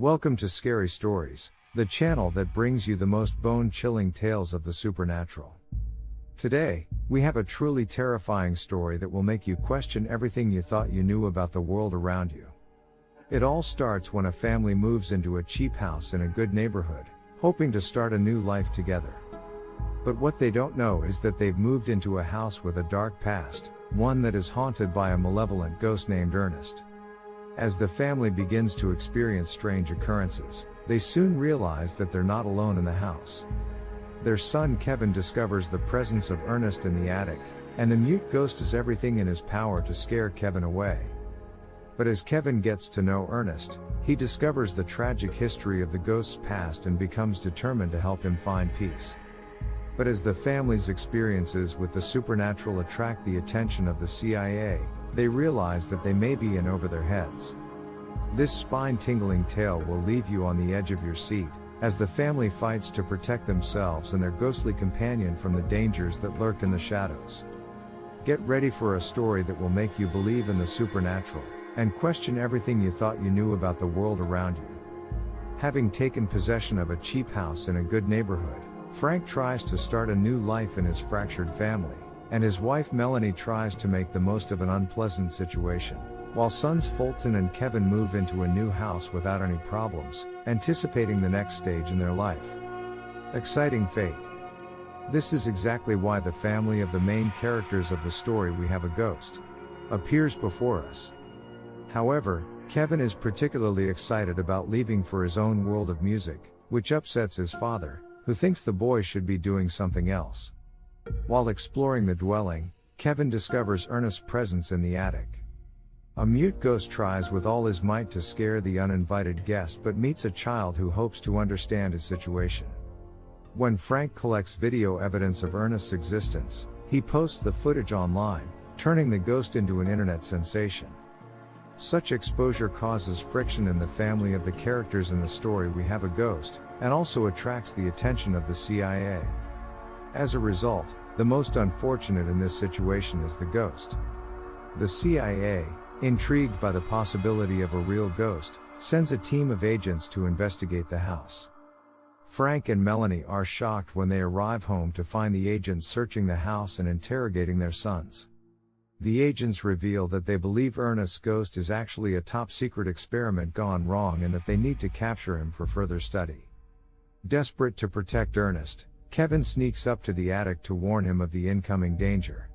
Welcome to Scary Stories, the channel that brings you the most bone-chilling tales of the supernatural. Today, we have a truly terrifying story that will make you question everything you thought you knew about the world around you. It all starts when a family moves into a cheap house in a good neighborhood, hoping to start a new life together. But what they don't know is that they've moved into a house with a dark past, one that is haunted by a malevolent ghost named Ernest. As the family begins to experience strange occurrences, they soon realize that they're not alone in the house. Their son Kevin discovers the presence of Ernest in the attic, and the mute ghost does everything in his power to scare Kevin away. But as Kevin gets to know Ernest, he discovers the tragic history of the ghost's past and becomes determined to help him find peace. But as the family's experiences with the supernatural attract the attention of the CIA, they realize that they may be in over their heads. This spine-tingling tale will leave you on the edge of your seat, as the family fights to protect themselves and their ghostly companion from the dangers that lurk in the shadows. Get ready for a story that will make you believe in the supernatural, and question everything you thought you knew about the world around you. Having taken possession of a cheap house in a good neighborhood, Frank tries to start a new life in his fractured family, and his wife Melanie tries to make the most of an unpleasant situation, while sons Fulton and Kevin move into a new house without any problems, anticipating the next stage in their life. Exciting fate. This is exactly why the family of the main characters of the story We Have a Ghost appears before us. However, Kevin is particularly excited about leaving for his own world of music, which upsets his father, who thinks the boy should be doing something else. While exploring the dwelling, Kevin discovers Ernest's presence in the attic. A mute ghost tries with all his might to scare the uninvited guest but meets a child who hopes to understand his situation. When Frank collects video evidence of Ernest's existence, he posts the footage online, turning the ghost into an internet sensation. Such exposure causes friction in the family of the characters in the story We Have a Ghost, and also attracts the attention of the CIA. As a result, the most unfortunate in this situation is the ghost. The CIA, intrigued by the possibility of a real ghost, sends a team of agents to investigate the house. Frank and Melanie are shocked when they arrive home to find the agents searching the house and interrogating their sons. The agents reveal that they believe Ernest's ghost is actually a top-secret experiment gone wrong and that they need to capture him for further study. Desperate to protect Ernest, Kevin sneaks up to the attic to warn him of the incoming danger.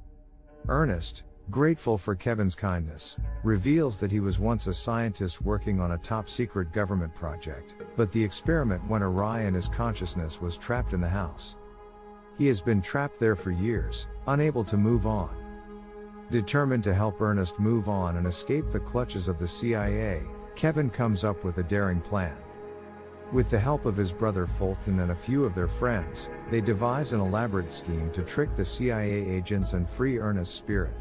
Ernest, grateful for Kevin's kindness, reveals that he was once a scientist working on a top-secret government project, but the experiment went awry and his consciousness was trapped in the house. He has been trapped there for years, unable to move on. Determined to help Ernest move on and escape the clutches of the CIA, Kevin comes up with a daring plan. With the help of his brother Fulton and a few of their friends, they devise an elaborate scheme to trick the CIA agents and free Ernest's spirit.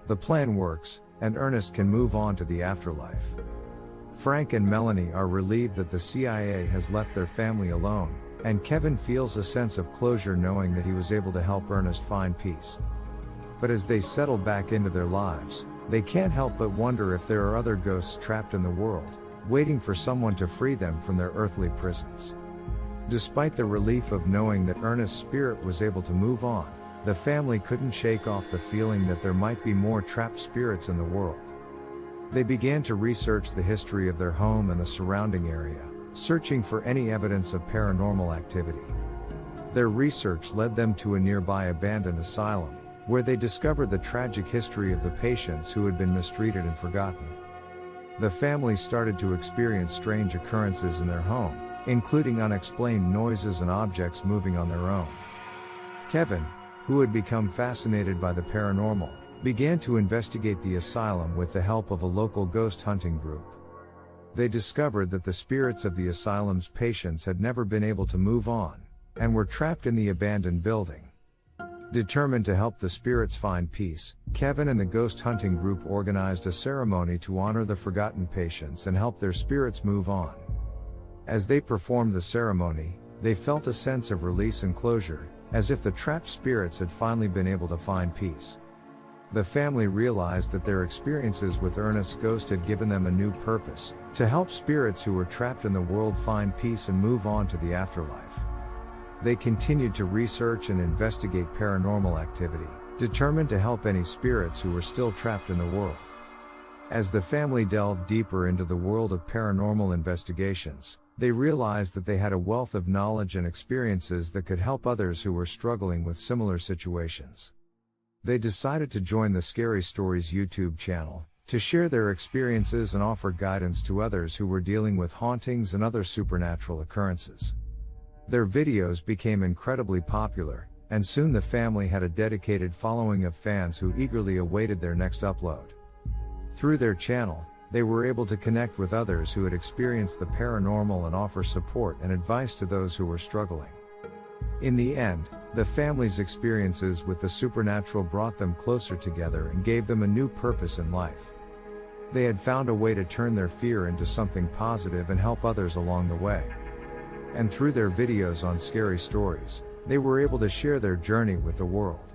The plan works, and Ernest can move on to the afterlife. Frank and Melanie are relieved that the CIA has left their family alone, and Kevin feels a sense of closure knowing that he was able to help Ernest find peace. But as they settle back into their lives, they can't help but wonder if there are other ghosts trapped in the world, waiting for someone to free them from their earthly prisons. Despite the relief of knowing that Ernest's spirit was able to move on, the family couldn't shake off the feeling that there might be more trapped spirits in the world. They began to research the history of their home and the surrounding area, searching for any evidence of paranormal activity. Their research led them to a nearby abandoned asylum, where they discovered the tragic history of the patients who had been mistreated and forgotten. The family started to experience strange occurrences in their home, including unexplained noises and objects moving on their own. Kevin, who had become fascinated by the paranormal, began to investigate the asylum with the help of a local ghost hunting group. They discovered that the spirits of the asylum's patients had never been able to move on, and were trapped in the abandoned building. Determined to help the spirits find peace, Kevin and the ghost hunting group organized a ceremony to honor the forgotten patients and help their spirits move on. As they performed the ceremony, they felt a sense of release and closure, as if the trapped spirits had finally been able to find peace. The family realized that their experiences with Ernest's ghost had given them a new purpose, to help spirits who were trapped in the world find peace and move on to the afterlife. They continued to research and investigate paranormal activity, determined to help any spirits who were still trapped in the world. As the family delved deeper into the world of paranormal investigations, they realized that they had a wealth of knowledge and experiences that could help others who were struggling with similar situations. They decided to join the Scary Stories YouTube channel, to share their experiences and offer guidance to others who were dealing with hauntings and other supernatural occurrences. Their videos became incredibly popular, and soon the family had a dedicated following of fans who eagerly awaited their next upload. Through their channel, they were able to connect with others who had experienced the paranormal and offer support and advice to those who were struggling. In the end, the family's experiences with the supernatural brought them closer together and gave them a new purpose in life. They had found a way to turn their fear into something positive and help others along the way. And through their videos on Scary Stories, they were able to share their journey with the world.